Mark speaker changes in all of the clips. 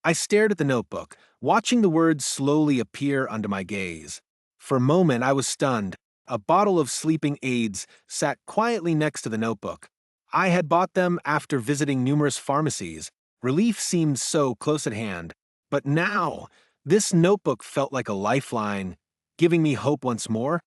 Speaker 1: I stared at the notebook, watching the words slowly appear under my gaze. For a moment, I was stunned. A bottle of sleeping aids sat quietly next to the notebook. I had bought them after visiting numerous pharmacies. Relief seemed so close at hand. But now, this notebook felt like a lifeline, giving me hope once more.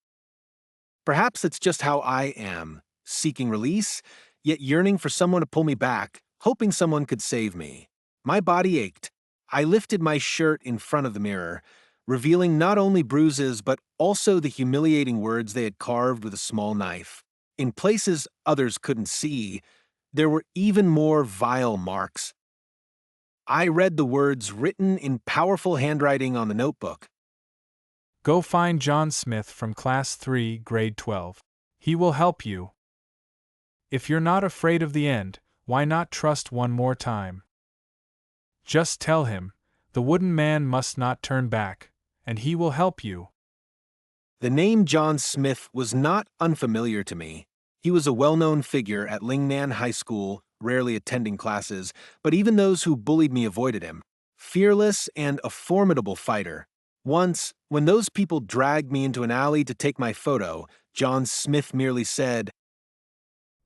Speaker 1: Perhaps it's just how I am, seeking release, yet yearning for someone to pull me back, hoping someone could save me. My body ached. I lifted my shirt in front of the mirror, revealing not only bruises but also the humiliating words they had carved with a small knife. In places others couldn't see, there were even more vile marks. I read the words written in powerful handwriting on the notebook.
Speaker 2: Go find John Smith from Class 3, Grade 12. He will help you. If you're not afraid of the end, why not trust one more time? Just tell him, the wooden man must not turn back, and he will help you.
Speaker 1: The name John Smith was not unfamiliar to me. He was a well-known figure at Lingnan High School, rarely attending classes, but even those who bullied me avoided him. Fearless and a formidable fighter. Once, when those people dragged me into an alley to take my photo, John Smith merely said,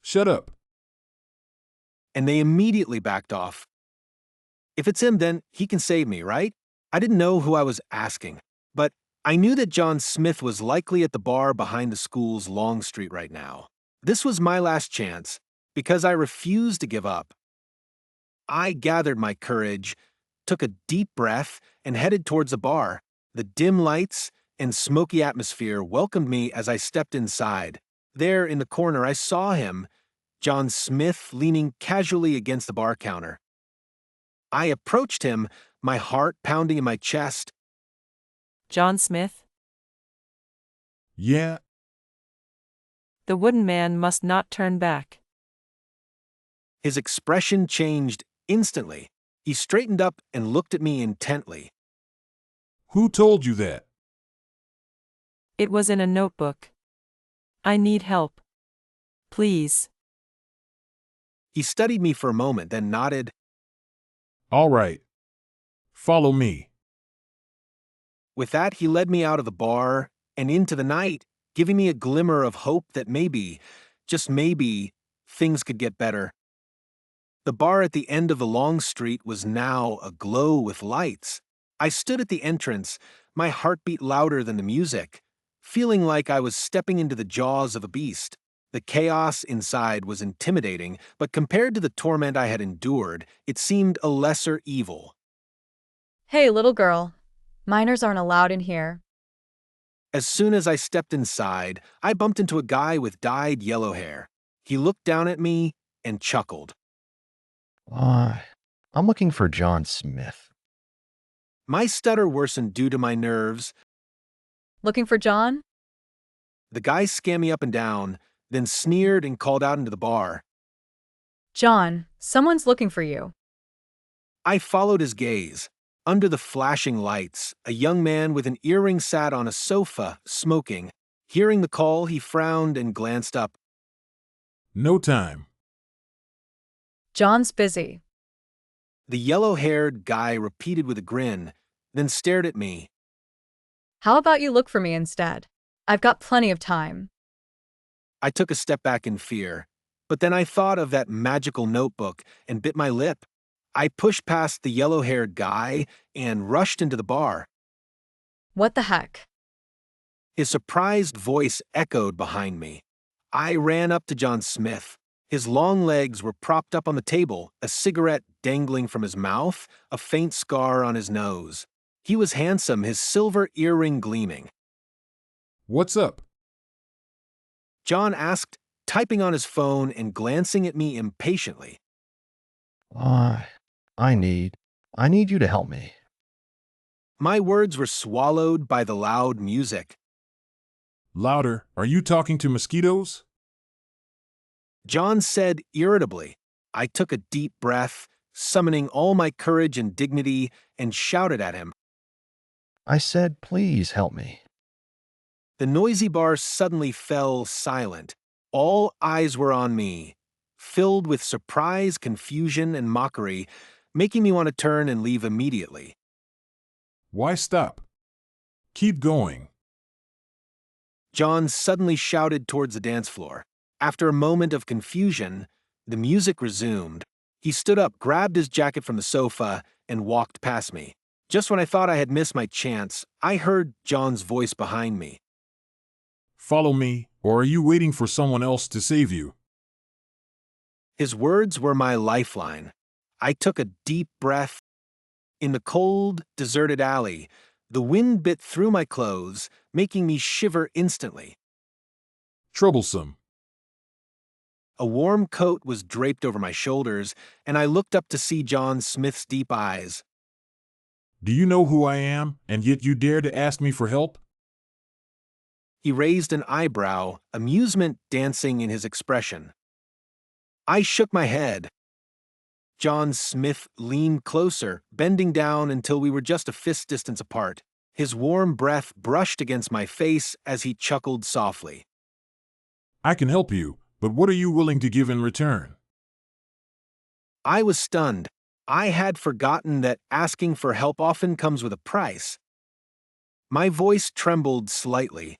Speaker 3: "Shut up."
Speaker 1: And they immediately backed off. If it's him, then he can save me, right? I didn't know who I was asking, but I knew that John Smith was likely at the bar behind the school's Long Street right now. This was my last chance, because I refused to give up. I gathered my courage, took a deep breath, and headed towards the bar. The dim lights and smoky atmosphere welcomed me as I stepped inside. There, in the corner, I saw him, John Smith, leaning casually against the bar counter. I approached him, my heart pounding in my chest.
Speaker 4: John Smith?
Speaker 3: Yeah.
Speaker 4: The wooden man must not turn back.
Speaker 1: His expression changed instantly. He straightened up and looked at me intently.
Speaker 3: Who told you that?
Speaker 4: It was in a notebook. I need help. Please.
Speaker 1: He studied me for a moment, then nodded.
Speaker 3: All right. Follow me.
Speaker 1: With that, he led me out of the bar and into the night, giving me a glimmer of hope that maybe, just maybe, things could get better. The bar at the end of the long street was now aglow with lights. I stood at the entrance, my heartbeat louder than the music, feeling like I was stepping into the jaws of a beast. The chaos inside was intimidating, but compared to the torment I had endured, it seemed a lesser evil.
Speaker 5: Hey, little girl. Minors aren't allowed in here.
Speaker 1: As soon as I stepped inside, I bumped into a guy with dyed yellow hair. He looked down at me and chuckled.
Speaker 6: I'm looking for John Smith.
Speaker 1: My stutter worsened due to my nerves.
Speaker 5: Looking for John?
Speaker 1: The guy scanned me up and down, then sneered and called out into the bar.
Speaker 5: John, someone's looking for you.
Speaker 1: I followed his gaze. Under the flashing lights, a young man with an earring sat on a sofa, smoking. Hearing the call, he frowned and glanced up.
Speaker 3: No time.
Speaker 5: John's busy.
Speaker 1: The yellow-haired guy repeated with a grin, then stared at me.
Speaker 5: How about you look for me instead? I've got plenty of time.
Speaker 1: I took a step back in fear, but then I thought of that magical notebook and bit my lip. I pushed past the yellow-haired guy and rushed into the bar.
Speaker 5: What the heck?
Speaker 1: His surprised voice echoed behind me. I ran up to John Smith. His long legs were propped up on the table, a cigarette dangling from his mouth, a faint scar on his nose. He was handsome, his silver earring gleaming.
Speaker 3: What's up?
Speaker 1: John asked, typing on his phone and glancing at me impatiently.
Speaker 6: I need you to help me.
Speaker 1: My words were swallowed by the loud music.
Speaker 3: Louder, are you talking to mosquitoes?
Speaker 1: John said irritably. I took a deep breath, summoning all my courage and dignity, and shouted at him.
Speaker 6: I said, please help me.
Speaker 1: The noisy bar suddenly fell silent. All eyes were on me. Filled with surprise, confusion, and mockery, making me want to turn and leave immediately.
Speaker 3: Why stop? Keep going.
Speaker 1: John suddenly shouted towards the dance floor. After a moment of confusion, the music resumed. He stood up, grabbed his jacket from the sofa, and walked past me. Just when I thought I had missed my chance, I heard John's voice behind me.
Speaker 3: Follow me, or are you waiting for someone else to save you?
Speaker 1: His words were my lifeline. I took a deep breath. In the cold, deserted alley, the wind bit through my clothes, making me shiver instantly.
Speaker 3: Troublesome.
Speaker 1: A warm coat was draped over my shoulders, and I looked up to see John Smith's deep eyes.
Speaker 3: Do you know who I am, and yet you dare to ask me for help?
Speaker 1: He raised an eyebrow, amusement dancing in his expression. I shook my head. John Smith leaned closer, bending down until we were just a fist distance apart. His warm breath brushed against my face as he chuckled softly.
Speaker 3: I can help you, but what are you willing to give in return?
Speaker 1: I was stunned. I had forgotten that asking for help often comes with a price. My voice trembled slightly.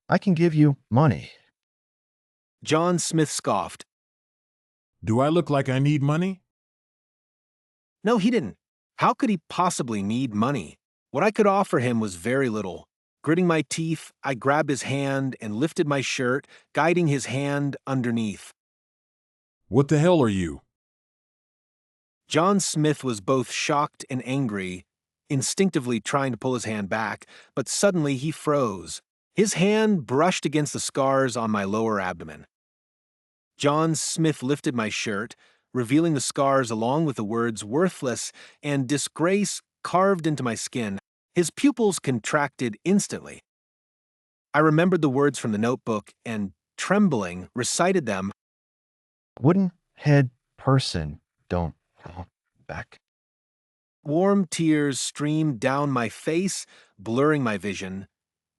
Speaker 6: I can give you money.
Speaker 1: John Smith scoffed.
Speaker 3: Do I look like I need money?
Speaker 1: No, he didn't. How could he possibly need money? What I could offer him was very little. Gritting my teeth, I grabbed his hand and lifted my shirt, guiding his hand underneath.
Speaker 3: What the hell are you?
Speaker 1: John Smith was both shocked and angry, instinctively trying to pull his hand back, but suddenly he froze. His hand brushed against the scars on my lower abdomen. John Smith lifted my shirt, revealing the scars along with the words worthless and disgrace carved into my skin. His pupils contracted instantly. I remembered the words from the notebook and, trembling, recited them.
Speaker 6: Wooden head person don't talk back.
Speaker 1: Warm tears streamed down my face, blurring my vision,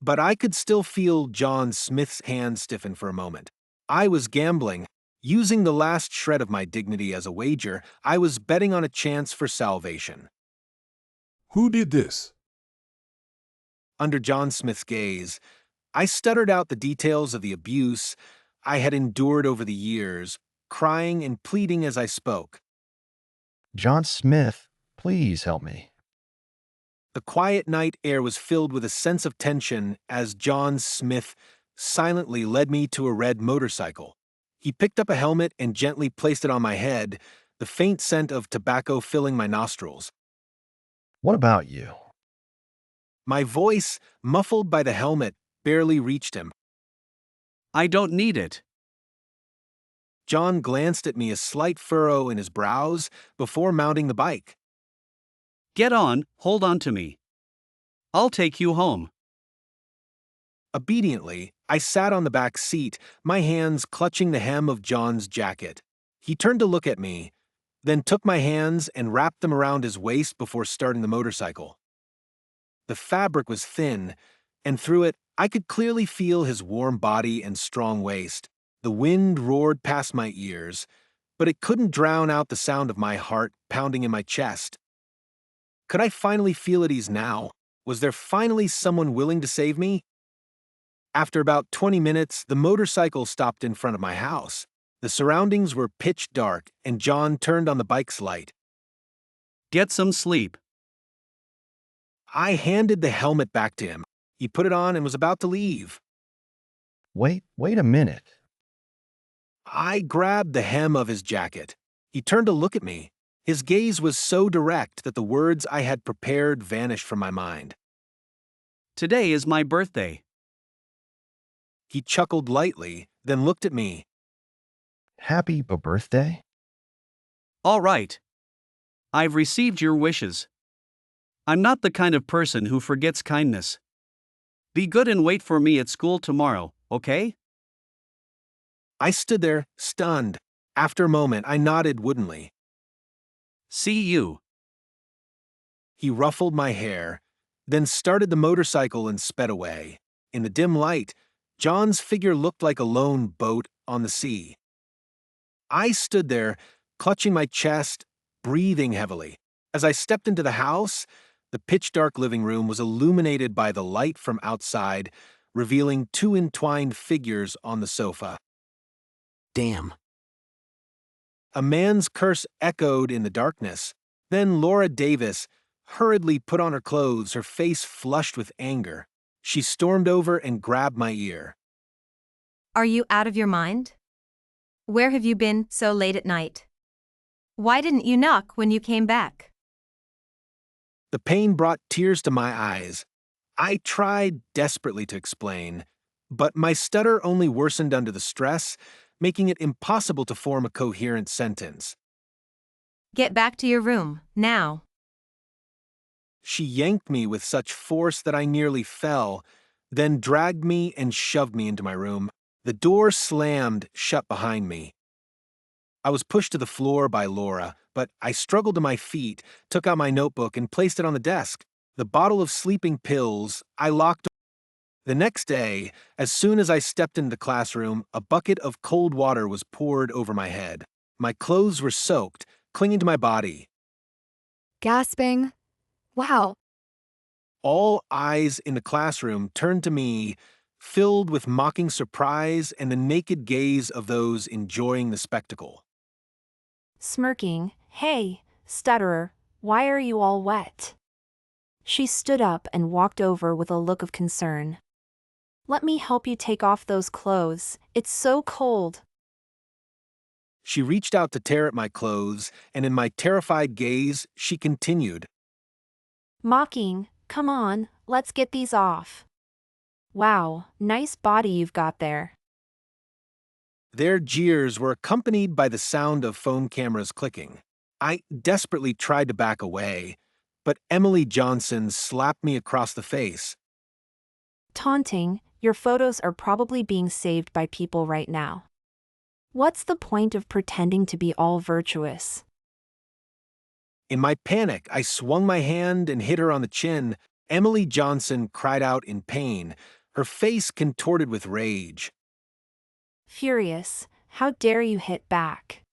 Speaker 1: but I could still feel John Smith's hand stiffen for a moment. I was gambling. Using the last shred of my dignity as a wager, I was betting on a chance for salvation.
Speaker 3: Who did this?
Speaker 1: Under John Smith's gaze, I stuttered out the details of the abuse I had endured over the years, crying and pleading as I spoke.
Speaker 6: John Smith, please help me.
Speaker 1: The quiet night air was filled with a sense of tension as John Smith silently led me to a red motorcycle. He picked up a helmet and gently placed it on my head, the faint scent of tobacco filling my nostrils.
Speaker 6: What about you?
Speaker 1: My voice, muffled by the helmet, barely reached him.
Speaker 7: I don't need it.
Speaker 1: John glanced at me, a slight furrow in his brows, before mounting the bike.
Speaker 7: Get on, hold on to me. I'll take you home.
Speaker 1: Obediently, I sat on the back seat, my hands clutching the hem of John's jacket. He turned to look at me, then took my hands and wrapped them around his waist before starting the motorcycle. The fabric was thin, and through it, I could clearly feel his warm body and strong waist. The wind roared past my ears, but it couldn't drown out the sound of my heart pounding in my chest. Could I finally feel at ease now? Was there finally someone willing to save me? After about 20 minutes, the motorcycle stopped in front of my house. The surroundings were pitch dark, and John turned on the bike's light.
Speaker 7: Get some sleep.
Speaker 1: I handed the helmet back to him. He put it on and was about to leave.
Speaker 6: Wait a minute.
Speaker 1: I grabbed the hem of his jacket. He turned to look at me. His gaze was so direct that the words I had prepared vanished from my mind.
Speaker 7: Today is my birthday.
Speaker 1: He chuckled lightly, then looked at me.
Speaker 6: Happy birthday?
Speaker 7: All right. I've received your wishes. I'm not the kind of person who forgets kindness. Be good and wait for me at school tomorrow, okay?
Speaker 1: I stood there, stunned. After a moment, I nodded woodenly.
Speaker 7: See you.
Speaker 1: He ruffled my hair, then started the motorcycle and sped away. In the dim light, John's figure looked like a lone boat on the sea. I stood there, clutching my chest, breathing heavily. As I stepped into the house, the pitch-dark living room was illuminated by the light from outside, revealing two entwined figures on the sofa.
Speaker 8: Damn.
Speaker 1: A man's curse echoed in the darkness. Then Laura Davis hurriedly put on her clothes, her face flushed with anger. She stormed over and grabbed my ear.
Speaker 9: Are you out of your mind? Where have you been so late at night? Why didn't you knock when you came back?
Speaker 1: The pain brought tears to my eyes. I tried desperately to explain, but my stutter only worsened under the stress, making it impossible to form a coherent sentence.
Speaker 9: Get back to your room, now.
Speaker 1: She yanked me with such force that I nearly fell, then dragged me and shoved me into my room. The door slammed shut behind me. I was pushed to the floor by Laura, but I struggled to my feet, took out my notebook, and placed it on the desk. The bottle of sleeping pills I locked. The next day, as soon as I stepped into the classroom, a bucket of cold water was poured over my head. My clothes were soaked, clinging to my body.
Speaker 5: Gasping. Wow.
Speaker 1: All eyes in the classroom turned to me, filled with mocking surprise and the naked gaze of those enjoying the spectacle.
Speaker 10: Smirking, "Hey, stutterer, why are you all wet?" She stood up and walked over with a look of concern. "Let me help you take off those clothes, it's so cold."
Speaker 1: She reached out to tear at my clothes, and in my terrified gaze, she continued.
Speaker 10: Mocking, "Come on, let's get these off." "Wow, nice body you've got there."
Speaker 1: Their jeers were accompanied by the sound of phone cameras clicking. I desperately tried to back away, but Emily Johnson slapped me across the face.
Speaker 10: Taunting, your photos are probably being saved by people right now. What's the point of pretending to be all virtuous?
Speaker 1: In my panic, I swung my hand and hit her on the chin. Emily Johnson cried out in pain, her face contorted with rage.
Speaker 10: Furious, how dare you hit back?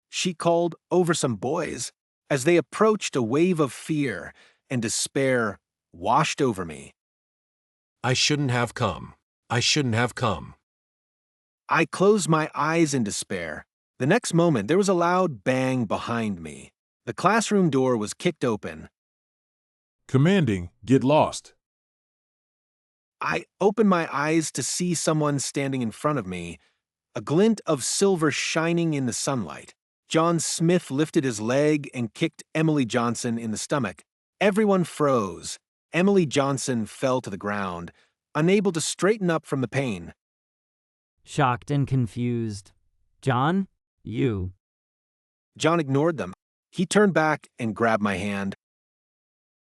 Speaker 1: She called over some boys. As they approached, a wave of fear and despair washed over me.
Speaker 8: I shouldn't have come. I shouldn't have come.
Speaker 1: I closed my eyes in despair. The next moment, there was a loud bang behind me. The classroom door was kicked open.
Speaker 3: Commanding, get lost.
Speaker 1: I opened my eyes to see someone standing in front of me, a glint of silver shining in the sunlight. John Smith lifted his leg and kicked Emily Johnson in the stomach. Everyone froze. Emily Johnson fell to the ground, unable to straighten up from the pain.
Speaker 11: Shocked and confused. John, you.
Speaker 1: John ignored them. He turned back and grabbed my hand.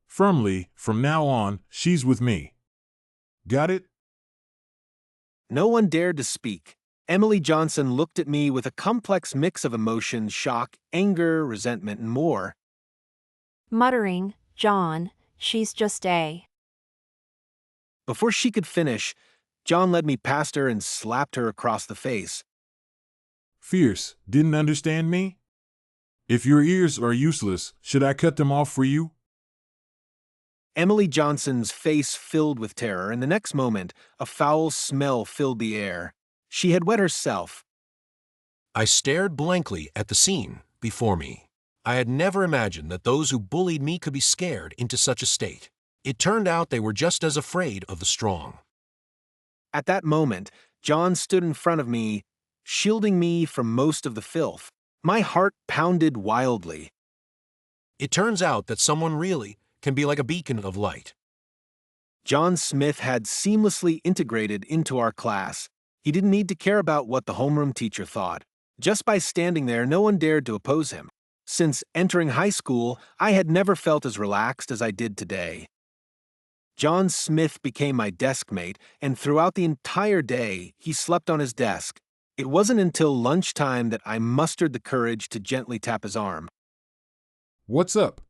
Speaker 3: Firmly, from now on, she's with me. Got it?
Speaker 1: No one dared to speak. Emily Johnson looked at me with a complex mix of emotions: shock, anger, resentment, and more.
Speaker 10: Muttering, "John, she's just a..."
Speaker 1: Before she could finish, John led me past her and slapped her across the face.
Speaker 3: Fierce, didn't understand me? If your ears are useless, should I cut them off for you?
Speaker 1: Emily Johnson's face filled with terror, and the next moment, a foul smell filled the air. She had wet herself.
Speaker 8: I stared blankly at the scene before me. I had never imagined that those who bullied me could be scared into such a state. It turned out they were just as afraid of the strong.
Speaker 1: At that moment, John stood in front of me, shielding me from most of the filth. My heart pounded wildly.
Speaker 8: It turns out that someone really can be like a beacon of light.
Speaker 1: John Smith had seamlessly integrated into our class. He didn't need to care about what the homeroom teacher thought. Just by standing there, no one dared to oppose him. Since entering high school, I had never felt as relaxed as I did today. John Smith became my desk mate, and throughout the entire day, he slept on his desk. It wasn't until lunchtime that I mustered the courage to gently tap his arm.
Speaker 3: What's up?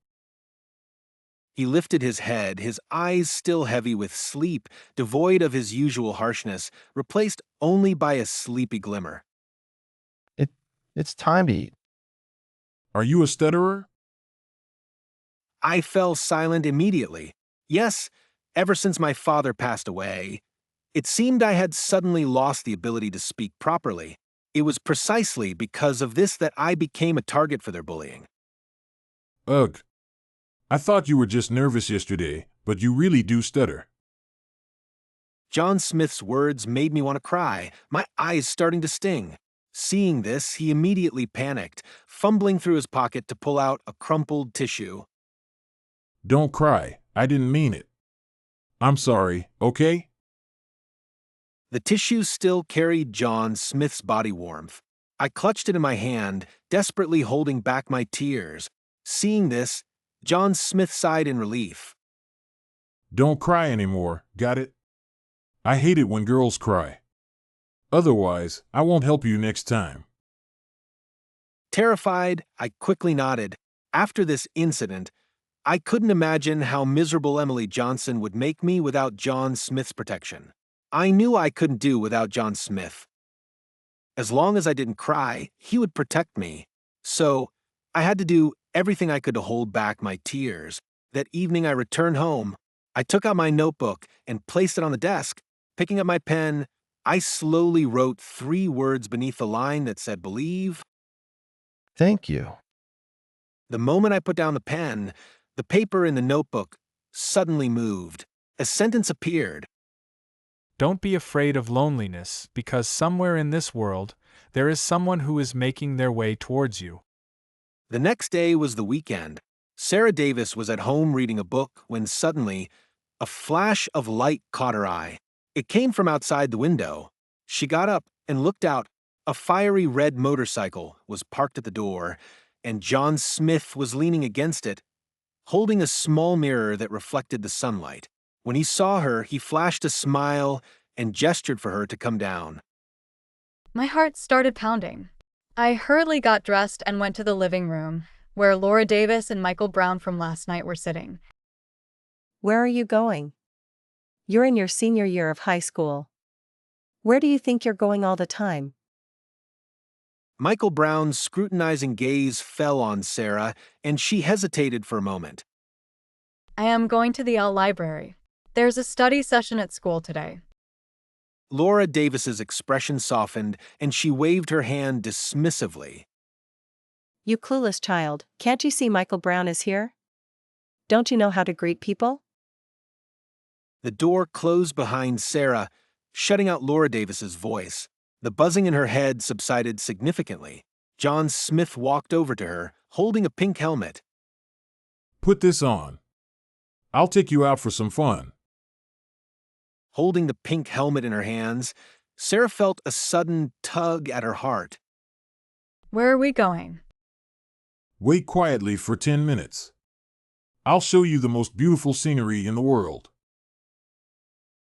Speaker 1: He lifted his head, his eyes still heavy with sleep, devoid of his usual harshness, replaced only by a sleepy glimmer.
Speaker 6: It's time to eat.
Speaker 3: Are you a stutterer?
Speaker 1: I fell silent immediately. Yes, ever since my father passed away, it seemed I had suddenly lost the ability to speak properly. It was precisely because of this that I became a target for their bullying.
Speaker 3: Ugh. I thought you were just nervous yesterday, but you really do stutter.
Speaker 1: John Smith's words made me want to cry, my eyes starting to sting. Seeing this, he immediately panicked, fumbling through his pocket to pull out a crumpled tissue.
Speaker 3: Don't cry. I didn't mean it. I'm sorry, okay?
Speaker 1: The tissue still carried John Smith's body warmth. I clutched it in my hand, desperately holding back my tears. Seeing this, John Smith sighed in relief.
Speaker 3: Don't cry anymore, got it? I hate it when girls cry. Otherwise, I won't help you next time.
Speaker 1: Terrified, I quickly nodded. After this incident, I couldn't imagine how miserable Emily Johnson would make me without John Smith's protection. I knew I couldn't do without John Smith. As long as I didn't cry, he would protect me. So, I had to do everything I could to hold back my tears. That evening I returned home. I took out my notebook and placed it on the desk. Picking up my pen, I slowly wrote 3 words beneath the line that said believe.
Speaker 6: Thank you.
Speaker 1: The moment I put down the pen, the paper in the notebook suddenly moved. A sentence appeared.
Speaker 2: Don't be afraid of loneliness, because somewhere in this world, there is someone who is making their way towards you.
Speaker 1: The next day was the weekend. Sarah Davis was at home reading a book when suddenly, a flash of light caught her eye. It came from outside the window. She got up and looked out. A fiery red motorcycle was parked at the door, and John Smith was leaning against it, holding a small mirror that reflected the sunlight. When he saw her, he flashed a smile and gestured for her to come down.
Speaker 5: My heart started pounding. I hurriedly got dressed and went to the living room, where Laura Davis and Michael Brown from last night were sitting.
Speaker 12: Where are you going? You're in your senior year of high school. Where do you think you're going all the time?
Speaker 1: Michael Brown's scrutinizing gaze fell on Sarah, and she hesitated for a moment.
Speaker 5: I am going to the L library. There's a study session at school today.
Speaker 1: Laura Davis's expression softened, and she waved her hand dismissively.
Speaker 12: You clueless child, can't you see Michael Brown is here? Don't you know how to greet people?
Speaker 1: The door closed behind Sarah, shutting out Laura Davis's voice. The buzzing in her head subsided significantly. John Smith walked over to her, holding a pink helmet.
Speaker 3: Put this on. I'll take you out for some fun.
Speaker 1: Holding the pink helmet in her hands, Sarah felt a sudden tug at her heart.
Speaker 5: Where are we going?
Speaker 3: Wait quietly for 10 minutes. I'll show you the most beautiful scenery in the world.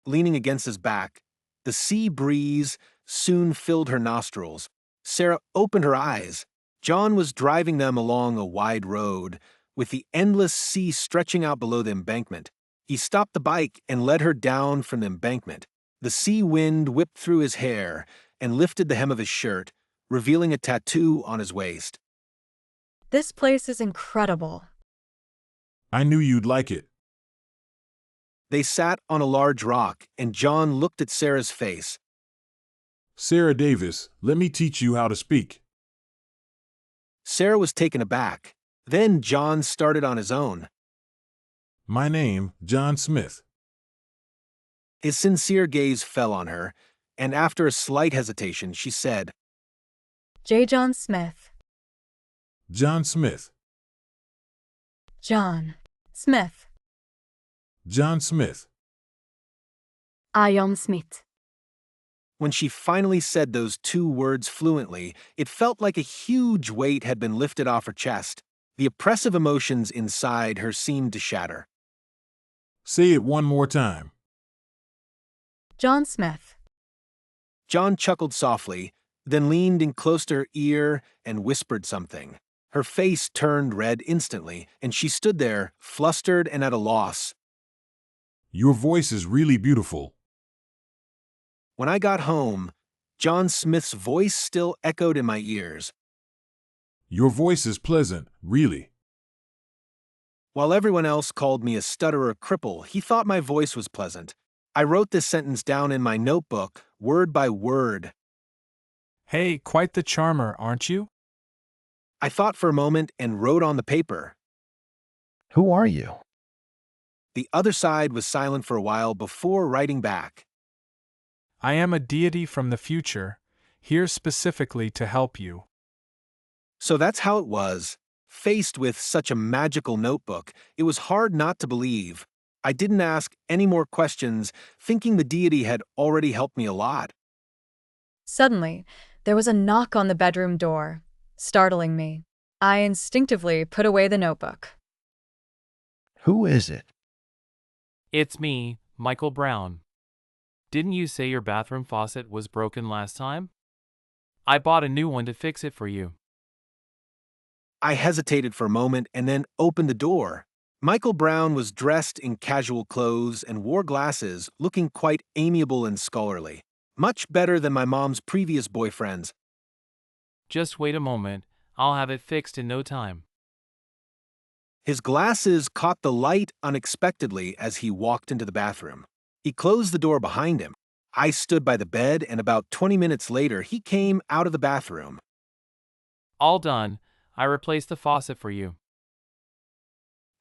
Speaker 1: Leaning against his back, the sea breeze soon filled her nostrils. Sarah opened her eyes. John was driving them along a wide road, with the endless sea stretching out below the embankment. He stopped the bike and led her down from the embankment. The sea wind whipped through his hair and lifted the hem of his shirt, revealing a tattoo on his waist.
Speaker 5: This place is incredible.
Speaker 3: I knew you'd like it.
Speaker 1: They sat on a large rock, and John looked at Sarah's face.
Speaker 3: Sarah Davis, let me teach you how to speak.
Speaker 1: Sarah was taken aback. Then John started on his own.
Speaker 3: My name, John Smith.
Speaker 1: His sincere gaze fell on her, and after a slight hesitation, she said,
Speaker 5: J. John Smith.
Speaker 3: John Smith.
Speaker 5: John Smith.
Speaker 3: John Smith.
Speaker 5: I am Smith.
Speaker 1: When she finally said those 2 words fluently, it felt like a huge weight had been lifted off her chest. The oppressive emotions inside her seemed to shatter.
Speaker 3: Say it one more time.
Speaker 5: John Smith.
Speaker 1: John chuckled softly, then leaned in close to her ear and whispered something. Her face turned red instantly, and she stood there, flustered and at a loss.
Speaker 3: Your voice is really beautiful.
Speaker 1: When I got home, John Smith's voice still echoed in my ears.
Speaker 3: Your voice is pleasant, really.
Speaker 1: While everyone else called me a stutterer cripple, he thought my voice was pleasant. I wrote this sentence down in my notebook, word by word.
Speaker 2: Hey, quite the charmer, aren't you?
Speaker 1: I thought for a moment and wrote on the paper.
Speaker 6: Who are you?
Speaker 1: The other side was silent for a while before writing back.
Speaker 2: I am a deity from the future, here specifically to help you.
Speaker 1: So that's how it was. Faced with such a magical notebook, it was hard not to believe. I didn't ask any more questions, thinking the deity had already helped me a lot.
Speaker 5: Suddenly, there was a knock on the bedroom door, startling me. I instinctively put away the notebook.
Speaker 6: Who is it?
Speaker 13: It's me, Michael Brown. Didn't you say your bathroom faucet was broken last time? I bought a new one to fix it for you.
Speaker 1: I hesitated for a moment and then opened the door. Michael Brown was dressed in casual clothes and wore glasses, looking quite amiable and scholarly. Much better than my mom's previous boyfriends.
Speaker 13: Just wait a moment, I'll have it fixed in no time.
Speaker 1: His glasses caught the light unexpectedly as he walked into the bathroom. He closed the door behind him. I stood by the bed, and about 20 minutes later, he came out of the bathroom.
Speaker 13: All done, I replaced the faucet for you.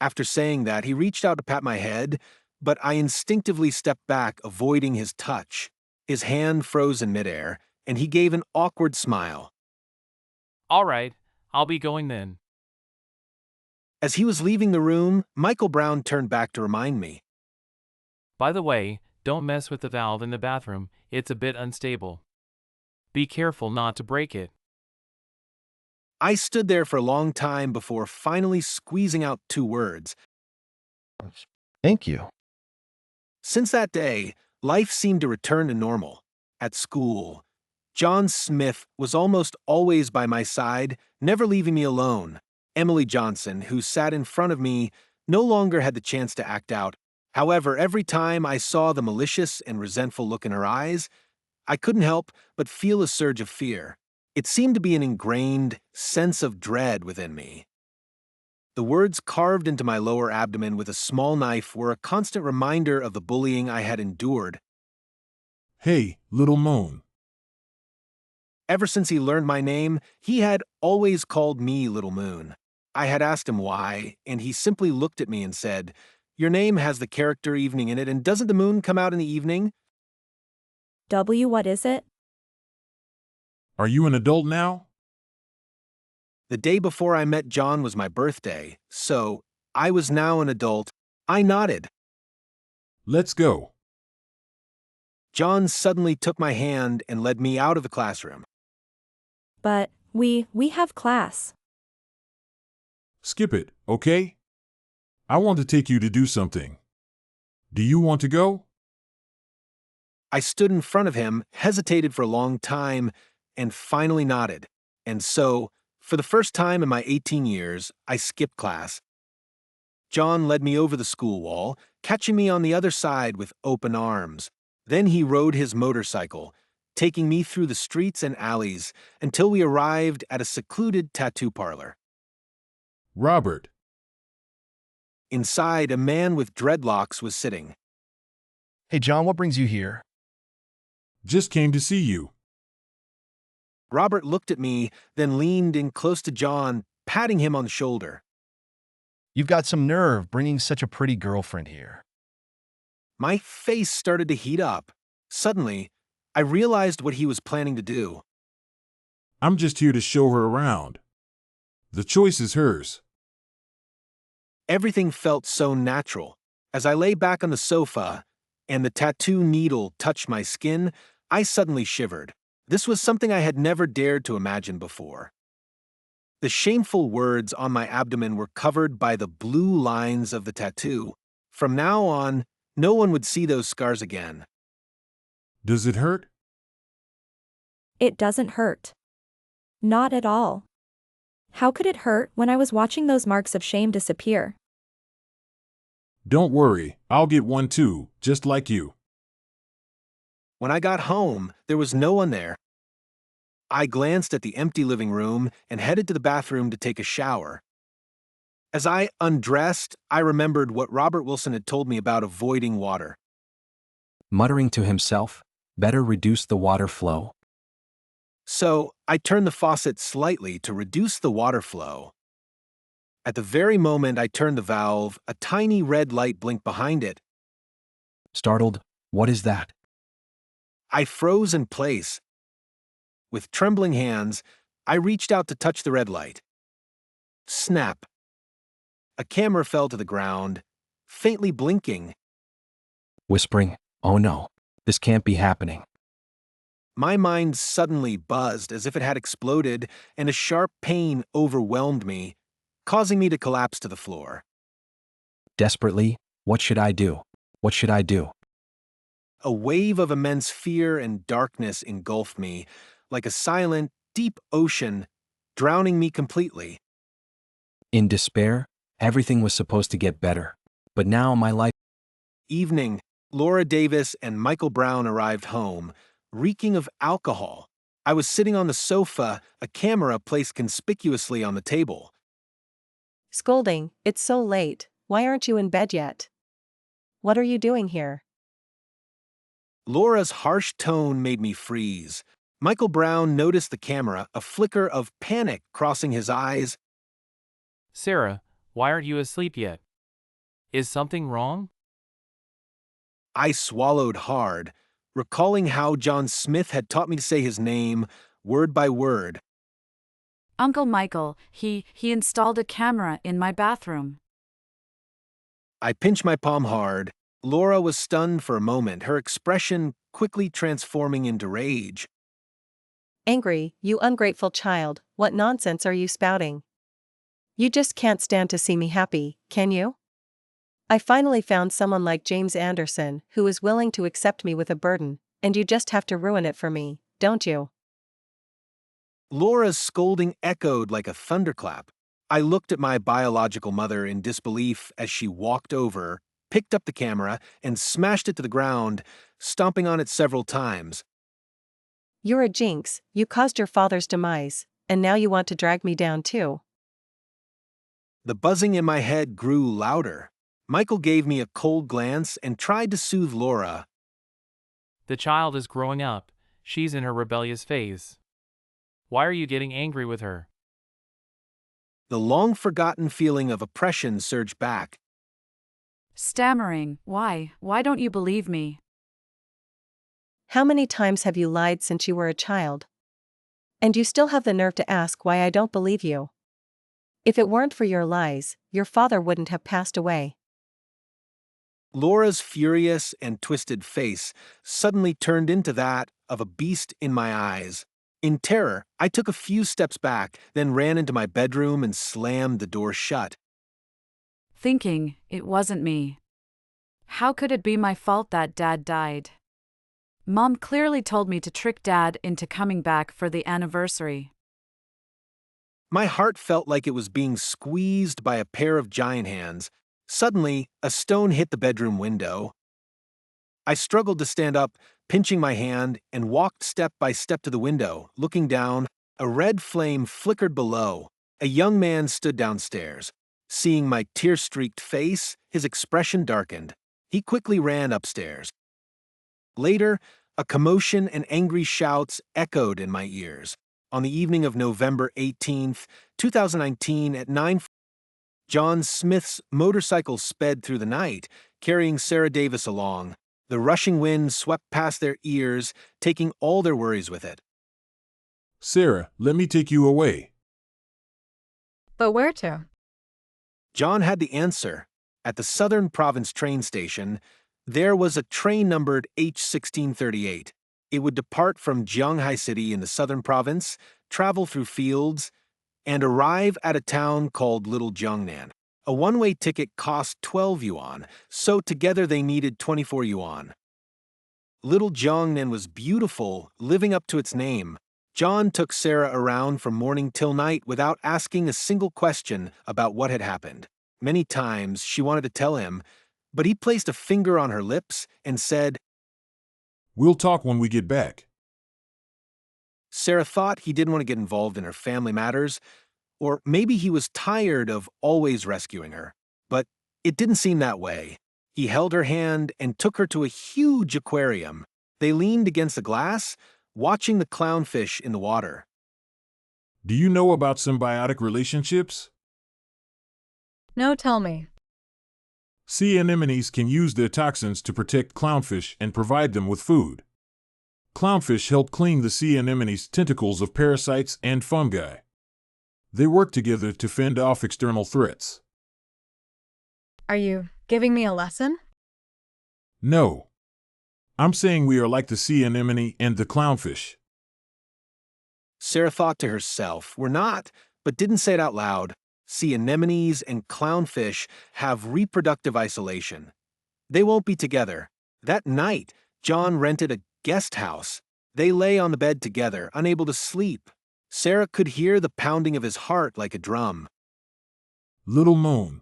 Speaker 1: After saying that, he reached out to pat my head, but I instinctively stepped back, avoiding his touch. His hand froze in midair, and he gave an awkward smile.
Speaker 13: All right, I'll be going then.
Speaker 1: As he was leaving the room, Michael Brown turned back to remind me.
Speaker 13: By the way, don't mess with the valve in the bathroom, it's a bit unstable. Be careful not to break it.
Speaker 1: I stood there for a long time before finally squeezing out 2 words.
Speaker 6: Thank you.
Speaker 1: Since that day, life seemed to return to normal. At school, John Smith was almost always by my side, never leaving me alone. Emily Johnson, who sat in front of me, no longer had the chance to act out. However, every time I saw the malicious and resentful look in her eyes, I couldn't help but feel a surge of fear. It seemed to be an ingrained sense of dread within me. The words carved into my lower abdomen with a small knife were a constant reminder of the bullying I had endured.
Speaker 3: Hey, little moon.
Speaker 1: Ever since he learned my name, he had always called me Little Moon. I had asked him why, and he simply looked at me and said, "Your name has the character evening in it, and doesn't the moon come out in the evening?"
Speaker 10: W, what is it?
Speaker 3: Are you an adult now?
Speaker 1: The day before I met John was my birthday, so I was now an adult. I nodded.
Speaker 3: Let's go.
Speaker 1: John suddenly took my hand and led me out of the classroom.
Speaker 10: But, we have class.
Speaker 3: Skip it, okay? I want to take you to do something. Do you want to go?
Speaker 1: I stood in front of him, hesitated for a long time, and finally nodded. And so, for the first time in my 18 years, I skipped class. John led me over the school wall, catching me on the other side with open arms. Then he rode his motorcycle, taking me through the streets and alleys until we arrived at a secluded tattoo parlor.
Speaker 3: Robert.
Speaker 1: Inside, a man with dreadlocks was sitting.
Speaker 6: Hey, John, what brings you here?
Speaker 3: Just came to see you.
Speaker 1: Robert looked at me, then leaned in close to John, patting him on the shoulder.
Speaker 6: You've got some nerve bringing such a pretty girlfriend here.
Speaker 1: My face started to heat up. Suddenly, I realized what he was planning to do.
Speaker 3: I'm just here to show her around. The choice is hers.
Speaker 1: Everything felt so natural. As I lay back on the sofa and the tattoo needle touched my skin, I suddenly shivered. This was something I had never dared to imagine before. The shameful words on my abdomen were covered by the blue lines of the tattoo. From now on, no one would see those scars again.
Speaker 3: Does it hurt?
Speaker 10: It doesn't hurt. Not at all. How could it hurt when I was watching those marks of shame disappear?
Speaker 3: Don't worry, I'll get one too, just like you.
Speaker 1: When I got home, there was no one there. I glanced at the empty living room and headed to the bathroom to take a shower. As I undressed, I remembered what Robert Wilson had told me about avoiding water.
Speaker 14: Muttering to himself, better reduce the water flow.
Speaker 1: So I turned the faucet slightly to reduce the water flow. At the very moment I turned the valve, a tiny red light blinked behind it.
Speaker 14: Startled, what is that?
Speaker 1: I froze in place. With trembling hands, I reached out to touch the red light. Snap. A camera fell to the ground, faintly blinking.
Speaker 14: Whispering, oh no, this can't be happening.
Speaker 1: My mind suddenly buzzed as if it had exploded, and a sharp pain overwhelmed me, causing me to collapse to the floor.
Speaker 14: Desperately, what should I do? What should I do?
Speaker 1: A wave of immense fear and darkness engulfed me, like a silent, deep ocean, drowning me completely.
Speaker 14: In despair, everything was supposed to get better. But now my life...
Speaker 1: Evening, Laura Davis and Michael Brown arrived home, reeking of alcohol. I was sitting on the sofa, a camera placed conspicuously on the table.
Speaker 12: Scolding, it's so late, why aren't you in bed yet? What are you doing here?
Speaker 1: Laura's harsh tone made me freeze. Michael Brown noticed the camera, a flicker of panic crossing his eyes.
Speaker 13: Sarah, why aren't you asleep yet? Is something wrong?
Speaker 1: I swallowed hard, recalling how John Smith had taught me to say his name, word by word.
Speaker 15: Uncle Michael, he installed a camera in my bathroom.
Speaker 1: I pinched my palm hard. Laura was stunned for a moment, her expression quickly transforming into rage.
Speaker 12: Angry, you ungrateful child, what nonsense are you spouting? You just can't stand to see me happy, can you? I finally found someone like James Anderson who is willing to accept me with a burden, and you just have to ruin it for me, don't you?
Speaker 1: Laura's scolding echoed like a thunderclap. I looked at my biological mother in disbelief as she walked over, picked up the camera, and smashed it to the ground, stomping on it several times.
Speaker 12: You're a jinx, you caused your father's demise, and now you want to drag me down too.
Speaker 1: The buzzing in my head grew louder. Michael gave me a cold glance and tried to soothe Laura.
Speaker 13: The child is growing up. She's in her rebellious phase. Why are you getting angry with her?
Speaker 1: The long-forgotten feeling of oppression surged back.
Speaker 15: Stammering, why don't you believe me?
Speaker 12: How many times have you lied since you were a child? And you still have the nerve to ask why I don't believe you. If it weren't for your lies, your father wouldn't have passed away.
Speaker 1: Laura's furious and twisted face suddenly turned into that of a beast in my eyes. In terror, I took a few steps back, then ran into my bedroom and slammed the door shut.
Speaker 15: Thinking, it wasn't me. How could it be my fault that Dad died? Mom clearly told me to trick Dad into coming back for the anniversary.
Speaker 1: My heart felt like it was being squeezed by a pair of giant hands. Suddenly, a stone hit the bedroom window. I struggled to stand up, pinching my hand, and walked step by step to the window. Looking down, a red flame flickered below. A young man stood downstairs. Seeing my tear-streaked face, his expression darkened. He quickly ran upstairs. Later, a commotion and angry shouts echoed in my ears. On the evening of November 18th, 2019 at 9, John Smith's motorcycle sped through the night, carrying Sarah Davis along. The rushing wind swept past their ears, taking all their worries with it.
Speaker 3: Sarah, let me take you away.
Speaker 5: But where to?
Speaker 1: John had the answer. At the Southern Province train station, there was a train numbered H1638. It would depart from Jianghai City in the Southern Province, travel through fields, and arrive at a town called Little Jiangnan. A one-way ticket cost 12 yuan, so together they needed 24 yuan. Little Jiangnan was beautiful, living up to its name. John took Sarah around from morning till night without asking a single question about what had happened. Many times she wanted to tell him, but he placed a finger on her lips and said,
Speaker 3: We'll talk when we get back.
Speaker 1: Sarah thought he didn't want to get involved in her family matters, or maybe he was tired of always rescuing her. But it didn't seem that way. He held her hand and took her to a huge aquarium. They leaned against the glass, watching the clownfish in the water.
Speaker 3: Do you know about symbiotic relationships?
Speaker 5: No, tell me.
Speaker 3: Sea anemones can use their toxins to protect clownfish and provide them with food. Clownfish help clean the sea anemone's tentacles of parasites and fungi. They work together to fend off external threats.
Speaker 5: Are you giving me a lesson?
Speaker 3: No. I'm saying we are like the sea anemone and the clownfish.
Speaker 1: Sarah thought to herself, we're not, but didn't say it out loud. Sea anemones and clownfish have reproductive isolation. They won't be together. That night, John rented a guest house. They lay on the bed together, unable to sleep. Sarah could hear the pounding of his heart like a drum.
Speaker 3: Little moon.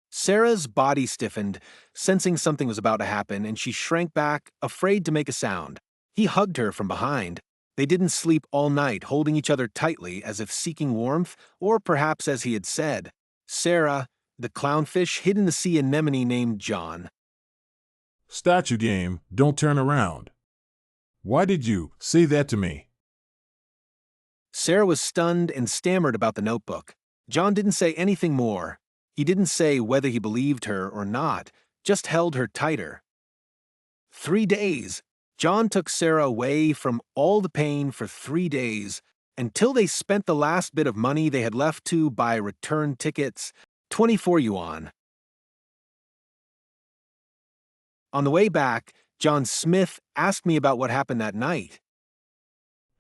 Speaker 1: Sarah's body stiffened, sensing something was about to happen, and she shrank back, afraid to make a sound. He hugged her from behind. They didn't sleep all night, holding each other tightly as if seeking warmth, or perhaps as he had said. Sarah, the clownfish, hid in the sea anemone named John.
Speaker 3: Statue game, don't turn around. Why did you say that to me?
Speaker 1: Sarah was stunned and stammered about the notebook. John didn't say anything more. He didn't say whether he believed her or not, just held her tighter. 3 days. John took Sarah away from all the pain for 3 days, until they spent the last bit of money they had left to buy return tickets, 24 yuan. On the way back, John Smith asked me about what happened that night.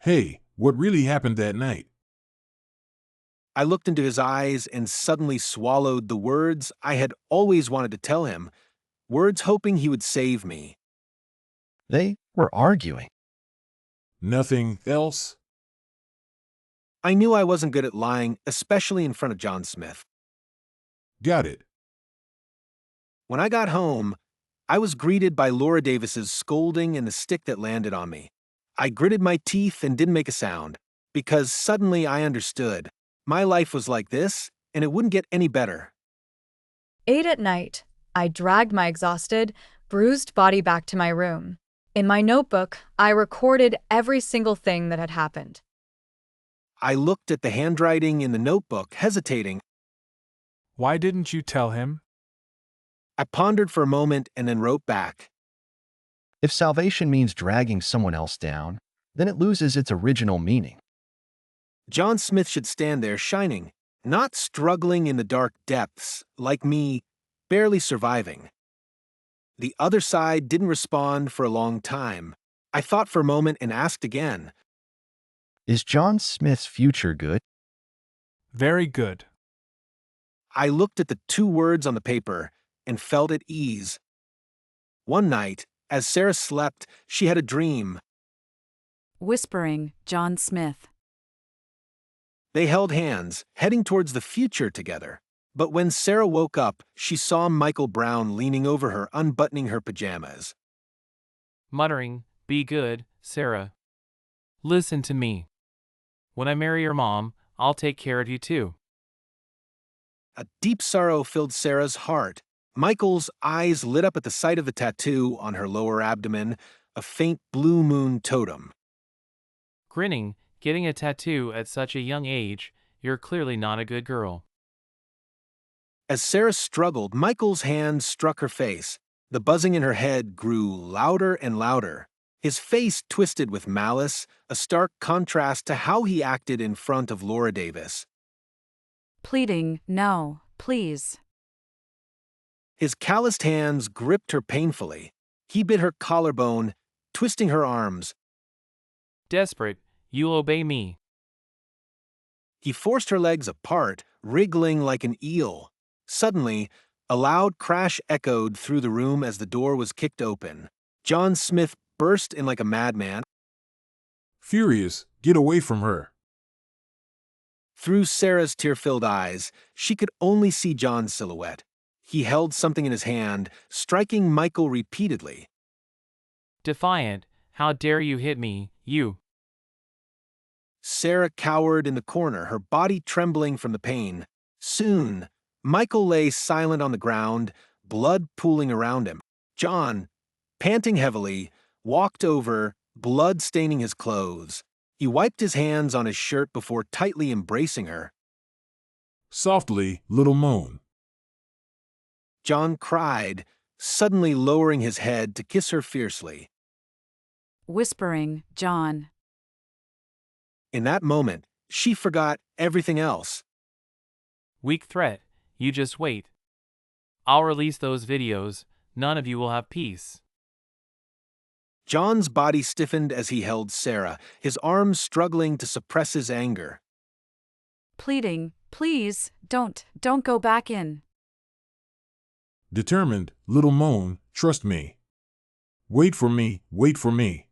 Speaker 3: Hey, what really happened that night?
Speaker 1: I looked into his eyes and suddenly swallowed the words I had always wanted to tell him, words hoping he would save me.
Speaker 6: They were arguing.
Speaker 3: Nothing else?
Speaker 1: I knew I wasn't good at lying, especially in front of John Smith.
Speaker 3: Got it.
Speaker 1: When I got home, I was greeted by Laura Davis's scolding and the stick that landed on me. I gritted my teeth and didn't make a sound, because suddenly I understood. My life was like this, and it wouldn't get any better.
Speaker 5: 8 at night, I dragged my exhausted, bruised body back to my room. In my notebook, I recorded every single thing that had happened.
Speaker 1: I looked at the handwriting in the notebook, hesitating.
Speaker 2: Why didn't you tell him?
Speaker 1: I pondered for a moment and then wrote back.
Speaker 6: If salvation means dragging someone else down, then it loses its original meaning.
Speaker 1: John Smith should stand there shining, not struggling in the dark depths, like me, barely surviving. The other side didn't respond for a long time. I thought for a moment and asked again.
Speaker 6: Is John Smith's future good?
Speaker 2: Very good.
Speaker 1: I looked at the 2 words on the paper and felt at ease. One night, as Sarah slept, she had a dream.
Speaker 15: Whispering, John Smith.
Speaker 1: They held hands, heading towards the future together. But when Sarah woke up, she saw Michael Brown leaning over her, unbuttoning her pajamas.
Speaker 13: Muttering, "Be good, Sarah. Listen to me. When I marry your mom, I'll take care of you too."
Speaker 1: A deep sorrow filled Sarah's heart. Michael's eyes lit up at the sight of the tattoo on her lower abdomen, a faint blue moon totem.
Speaker 13: Grinning, getting a tattoo at such a young age, you're clearly not a good girl.
Speaker 1: As Sarah struggled, Michael's hand struck her face. The buzzing in her head grew louder and louder. His face twisted with malice, a stark contrast to how he acted in front of Laura Davis.
Speaker 15: Pleading, no, please.
Speaker 1: His calloused hands gripped her painfully. He bit her collarbone, twisting her arms.
Speaker 13: Desperate, you'll obey me.
Speaker 1: He forced her legs apart, wriggling like an eel. Suddenly, a loud crash echoed through the room as the door was kicked open. John Smith burst in like a madman.
Speaker 3: Furious, get away from her.
Speaker 1: Through Sarah's tear-filled eyes, she could only see John's silhouette. He held something in his hand, striking Michael repeatedly.
Speaker 13: Defiant, how dare you hit me, you.
Speaker 1: Sarah cowered in the corner, her body trembling from the pain. Soon, Michael lay silent on the ground, blood pooling around him. John, panting heavily, walked over, blood staining his clothes. He wiped his hands on his shirt before tightly embracing her.
Speaker 3: Softly, little moon.
Speaker 1: John cried, suddenly lowering his head to kiss her fiercely.
Speaker 15: Whispering, John.
Speaker 1: In that moment, she forgot everything else.
Speaker 13: Weak threat, you just wait. I'll release those videos, none of you will have peace.
Speaker 1: John's body stiffened as he held Sarah, his arms struggling to suppress his anger.
Speaker 15: Pleading, please, don't go back in.
Speaker 3: Determined, little moon, trust me. Wait for me, wait for me.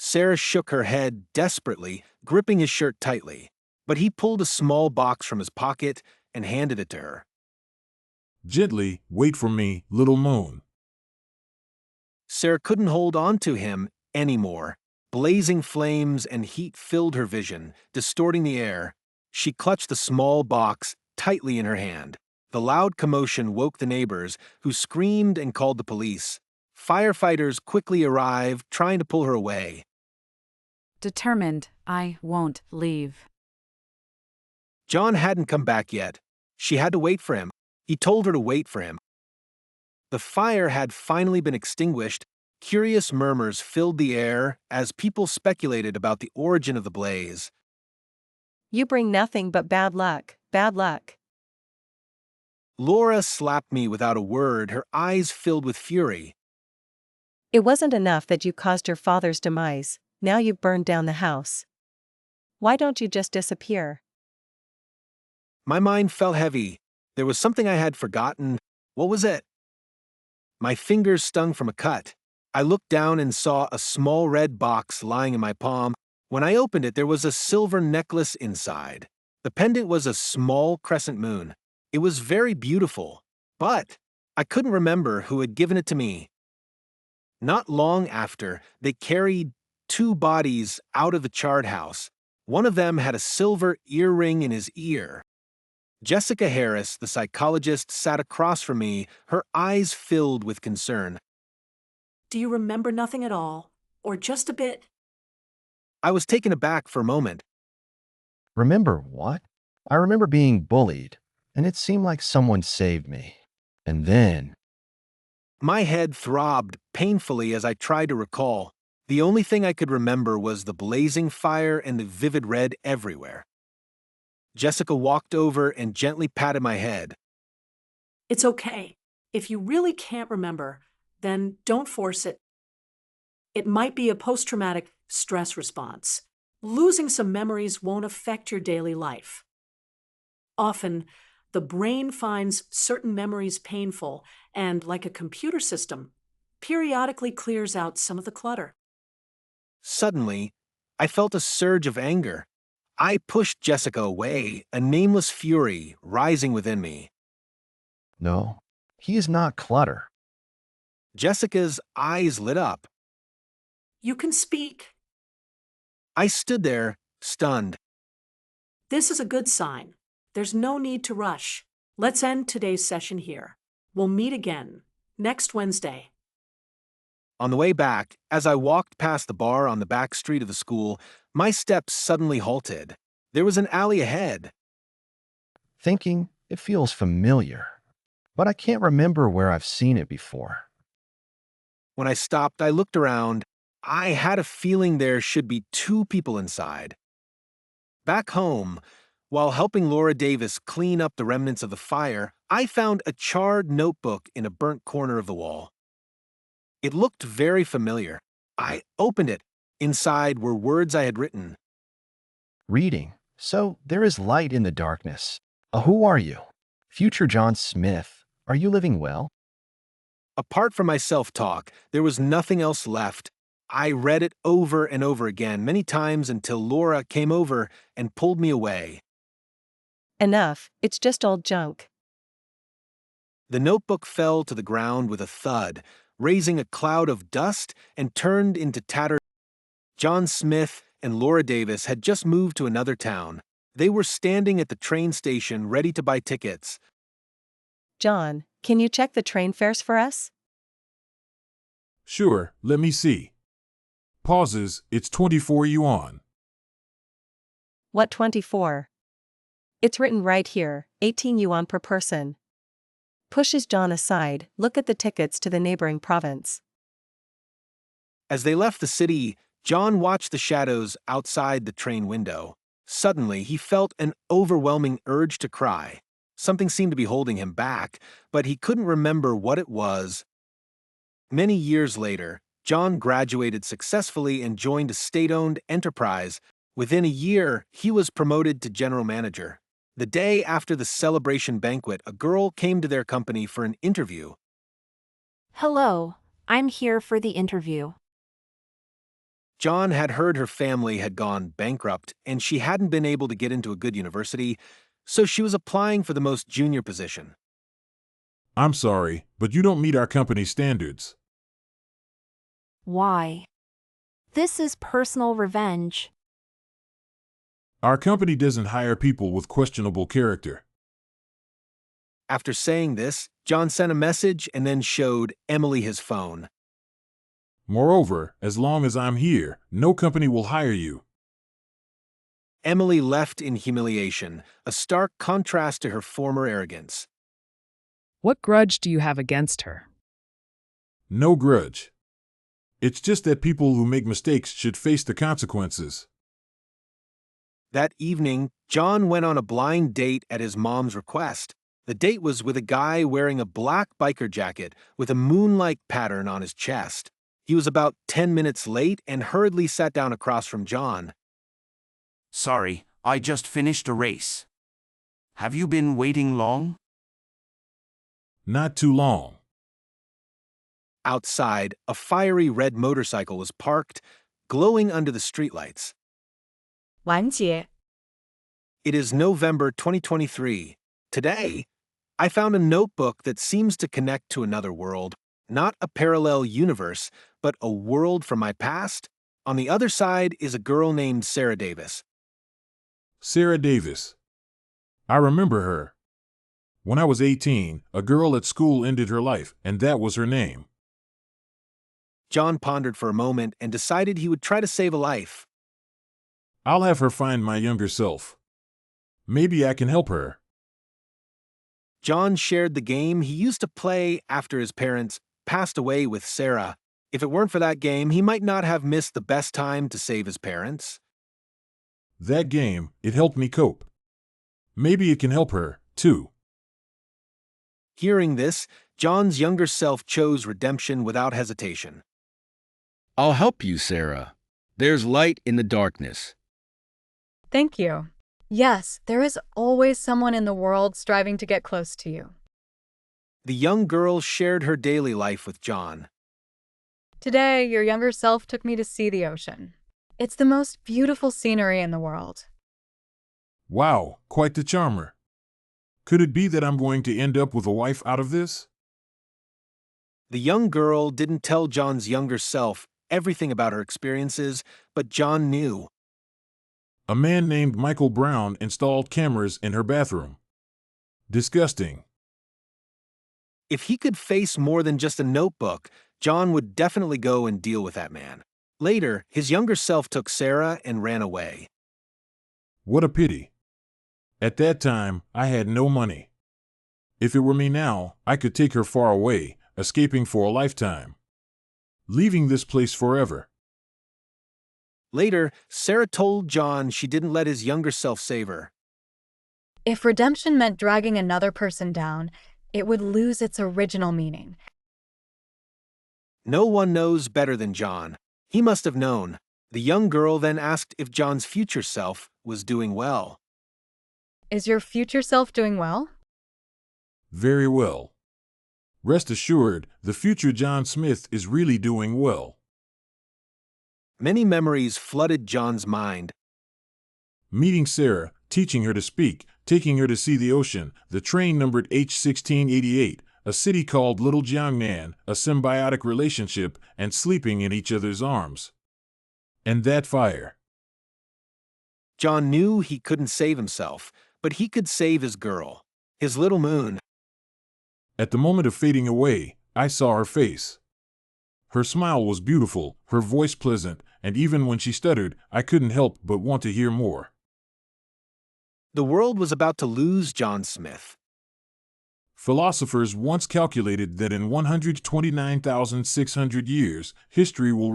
Speaker 1: Sarah shook her head desperately, gripping his shirt tightly, but he pulled a small box from his pocket and handed it to her.
Speaker 3: Gently, wait for me, little moon.
Speaker 1: Sarah couldn't hold on to him anymore. Blazing flames and heat filled her vision, distorting the air. She clutched the small box tightly in her hand. The loud commotion woke the neighbors, who screamed and called the police. Firefighters quickly arrived, trying to pull her away.
Speaker 15: Determined, I won't leave.
Speaker 1: John hadn't come back yet. She had to wait for him. He told her to wait for him. The fire had finally been extinguished. Curious murmurs filled the air as people speculated about the origin of the blaze.
Speaker 12: You bring nothing but bad luck, bad luck.
Speaker 1: Laura slapped me without a word, her eyes filled with fury.
Speaker 12: It wasn't enough that you caused your father's demise, now you've burned down the house. Why don't you just disappear?
Speaker 1: My mind felt heavy. There was something I had forgotten. What was it? My fingers stung from a cut. I looked down and saw a small red box lying in my palm. When I opened it, there was a silver necklace inside. The pendant was a small crescent moon. It was very beautiful, but I couldn't remember who had given it to me. Not long after, they carried 2 bodies out of the charred house. One of them had a silver earring in his ear. Jessica Harris, the psychologist, sat across from me, her eyes filled with concern.
Speaker 16: Do you remember nothing at all, or just a bit?
Speaker 1: I was taken aback for a moment.
Speaker 6: Remember what? I remember being bullied, and it seemed like someone saved me. And then...
Speaker 1: My head throbbed painfully as I tried to recall. The only thing I could remember was the blazing fire and the vivid red everywhere. Jessica walked over and gently patted my head.
Speaker 16: It's okay. If you really can't remember, then don't force it. It might be a post-traumatic stress response. Losing some memories won't affect your daily life. Often, the brain finds certain memories painful and, like a computer system, periodically clears out some of the clutter.
Speaker 1: Suddenly, I felt a surge of anger. I pushed Jessica away, a nameless fury rising within me.
Speaker 6: No, he is not clutter.
Speaker 1: Jessica's eyes lit up.
Speaker 16: You can speak.
Speaker 1: I stood there, stunned.
Speaker 16: This is a good sign. There's no need to rush. Let's end today's session here. We'll meet again next Wednesday.
Speaker 1: On the way back, as I walked past the bar on the back street of the school, my steps suddenly halted. There was an alley ahead.
Speaker 6: Thinking, it feels familiar, but I can't remember where I've seen it before.
Speaker 1: When I stopped, I looked around. I had a feeling there should be 2 people inside. Back home, while helping Laura Davis clean up the remnants of the fire, I found a charred notebook in a burnt corner of the wall. It looked very familiar. I opened it. Inside were words I had written.
Speaker 6: Reading. So there is light in the darkness. Who are you? Future John Smith. Are you living well?
Speaker 1: Apart from my self-talk, there was nothing else left. I read it over and over again, many times until Laura came over and pulled me away.
Speaker 12: Enough, it's just old junk.
Speaker 1: The notebook fell to the ground with a thud, raising a cloud of dust and turned into tattered. John Smith and Laura Davis had just moved to another town. They were standing at the train station ready to buy tickets.
Speaker 12: John, can you check the train fares for us?
Speaker 3: Sure, let me see. Pauses, it's 24 yuan.
Speaker 12: What 24? It's written right here, 18 yuan per person. Pushes John aside, look at the tickets to the neighboring province.
Speaker 1: As they left the city, John watched the shadows outside the train window. Suddenly, he felt an overwhelming urge to cry. Something seemed to be holding him back, but he couldn't remember what it was. Many years later, John graduated successfully and joined a state-owned enterprise. Within a year, he was promoted to general manager. The day after the celebration banquet, a girl came to their company for an interview.
Speaker 10: Hello, I'm here for the interview.
Speaker 1: John had heard her family had gone bankrupt and she hadn't been able to get into a good university, so she was applying for the most junior position.
Speaker 3: I'm sorry, but you don't meet our company standards.
Speaker 10: Why? This is personal revenge.
Speaker 3: Our company doesn't hire people with questionable character.
Speaker 1: After saying this, John sent a message and then showed Emily his phone.
Speaker 3: Moreover, as long as I'm here, no company will hire you.
Speaker 1: Emily left in humiliation, a stark contrast to her former arrogance.
Speaker 17: What grudge do you have against her?
Speaker 3: No grudge. It's just that people who make mistakes should face the consequences.
Speaker 1: That evening, John went on a blind date at his mom's request. The date was with a guy wearing a black biker jacket with a moon-like pattern on his chest. He was about 10 minutes late and hurriedly sat down across from John.
Speaker 18: Sorry, I just finished a race. Have you been waiting long?
Speaker 3: Not too long.
Speaker 1: Outside, a fiery red motorcycle was parked, glowing under the streetlights.
Speaker 5: 完结.
Speaker 1: It is November 2023. Today, I found a notebook that seems to connect to another world, not a parallel universe, but a world from my past. On the other side is a girl named Sarah Davis.
Speaker 3: Sarah Davis. I remember her. When I was 18, a girl at school ended her life, and that was her name.
Speaker 1: John pondered for a moment and decided he would try to save a life.
Speaker 3: I'll have her find my younger self. Maybe I can help her.
Speaker 1: John shared the game he used to play after his parents passed away with Sarah. If it weren't for that game, he might not have missed the best time to save his parents.
Speaker 3: That game, it helped me cope. Maybe it can help her, too.
Speaker 1: Hearing this, John's younger self chose redemption without hesitation.
Speaker 19: I'll help you, Sarah. There's light in the darkness.
Speaker 5: Thank you. Yes, there is always someone in the world striving to get close to you.
Speaker 1: The young girl shared her daily life with John.
Speaker 5: Today, your younger self took me to see the ocean. It's the most beautiful scenery in the world.
Speaker 3: Wow, quite the charmer. Could it be that I'm going to end up with a wife out of this?
Speaker 1: The young girl didn't tell John's younger self everything about her experiences, but John knew.
Speaker 3: A man named Michael Brown installed cameras in her bathroom. Disgusting.
Speaker 1: If he could face more than just a notebook, John would definitely go and deal with that man. Later, his younger self took Sarah and ran away.
Speaker 3: What a pity. At that time, I had no money. If it were me now, I could take her far away, escaping for a lifetime. Leaving this place forever.
Speaker 1: Later, Sarah told John she didn't let his younger self save her.
Speaker 5: If redemption meant dragging another person down, it would lose its original meaning.
Speaker 1: No one knows better than John. He must have known. The young girl then asked if John's future self was doing well.
Speaker 5: Is your future self doing well?
Speaker 3: Very well. Rest assured, the future John Smith is really doing well.
Speaker 1: Many memories flooded John's mind.
Speaker 3: Meeting Sarah, teaching her to speak, taking her to see the ocean, the train numbered H1688, a city called Little Jiangnan, a symbiotic relationship, and sleeping in each other's arms. And that fire.
Speaker 1: John knew he couldn't save himself, but he could save his girl, his little moon.
Speaker 3: At the moment of fading away, I saw her face. Her smile was beautiful, her voice pleasant, and even when she stuttered, I couldn't help but want to hear more.
Speaker 1: The world was about to lose John Smith.
Speaker 3: Philosophers once calculated that in 129,600 years, history will